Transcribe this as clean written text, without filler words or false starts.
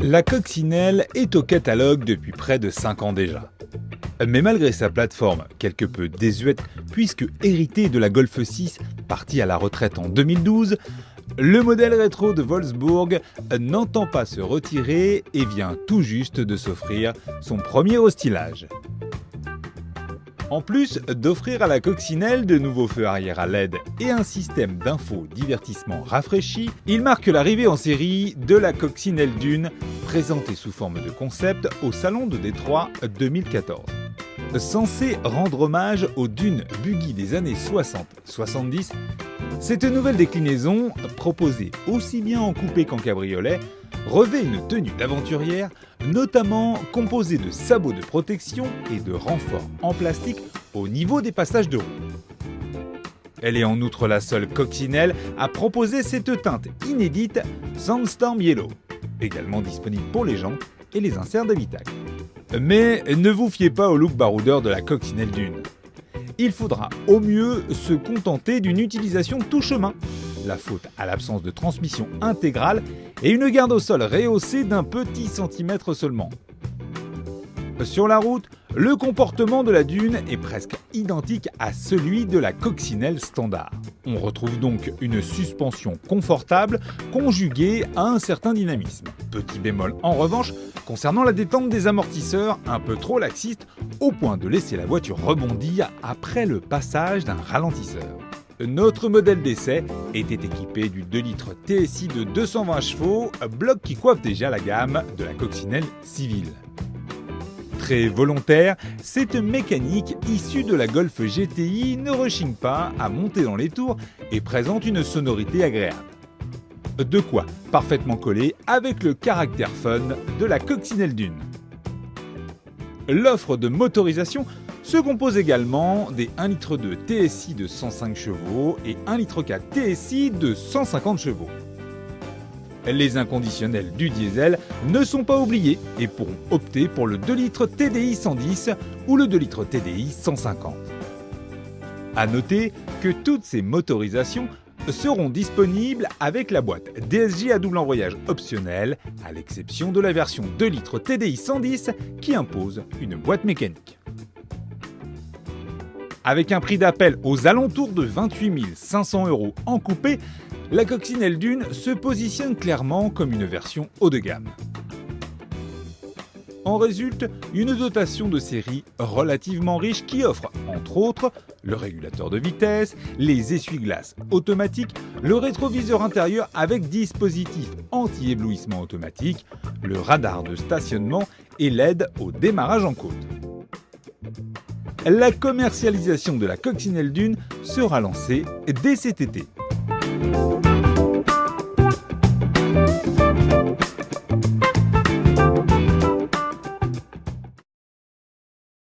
La coccinelle est au catalogue depuis près de 5 ans déjà. Mais malgré sa plateforme quelque peu désuète, puisque héritée de la Golf 6, partie à la retraite en 2012, le modèle rétro de Wolfsburg n'entend pas se retirer et vient tout juste de s'offrir son premier restylage. En plus d'offrir à la coccinelle de nouveaux feux arrière à LED et un système d'info-divertissement rafraîchi, il marque l'arrivée en série de la coccinelle Dune, présentée sous forme de concept au Salon de Détroit 2014. Censée rendre hommage aux dunes buggy des années 60-70, cette nouvelle déclinaison, proposée aussi bien en coupé qu'en cabriolet, revêt une tenue d'aventurière, notamment composée de sabots de protection et de renforts en plastique au niveau des passages de roue. Elle est en outre la seule coccinelle à proposer cette teinte inédite Sandstorm Yellow, également disponible pour les jantes et les inserts d'habitacle. Mais ne vous fiez pas au look baroudeur de la coccinelle Dune. Il faudra au mieux se contenter d'une utilisation tout chemin, la faute à l'absence de transmission intégrale et une garde au sol rehaussée d'un petit centimètre seulement. Sur la route, le comportement de la Dune est presque identique à celui de la coccinelle standard. On retrouve donc une suspension confortable conjuguée à un certain dynamisme. Petit bémol en revanche concernant la détente des amortisseurs, un peu trop laxiste au point de laisser la voiture rebondir après le passage d'un ralentisseur. Notre modèle d'essai était équipé du 2 litres TSI de 220 chevaux, bloc qui coiffe déjà la gamme de la coccinelle civile. Très volontaire, cette mécanique issue de la Golf GTI ne rechigne pas à monter dans les tours et présente une sonorité agréable. De quoi parfaitement coller avec le caractère fun de la coccinelle Dune. L'offre de motorisation se compose également des 1,2 litre TSI de 105 chevaux et 1,4 litre TSI de 150 chevaux. Les inconditionnels du diesel ne sont pas oubliés et pourront opter pour le 2 litres TDI 110 ou le 2 litres TDI 150. A noter que toutes ces motorisations seront disponibles avec la boîte DSG à double embrayage optionnelle, à l'exception de la version 2 litres TDI 110 qui impose une boîte mécanique. Avec un prix d'appel aux alentours de 28 500 € en coupé, la coccinelle Dune se positionne clairement comme une version haut de gamme. En résulte une dotation de série relativement riche qui offre, entre autres, le régulateur de vitesse, les essuie-glaces automatiques, le rétroviseur intérieur avec dispositif anti-éblouissement automatique, le radar de stationnement et l'aide au démarrage en côte. La commercialisation de la coccinelle Dune sera lancée dès cet été.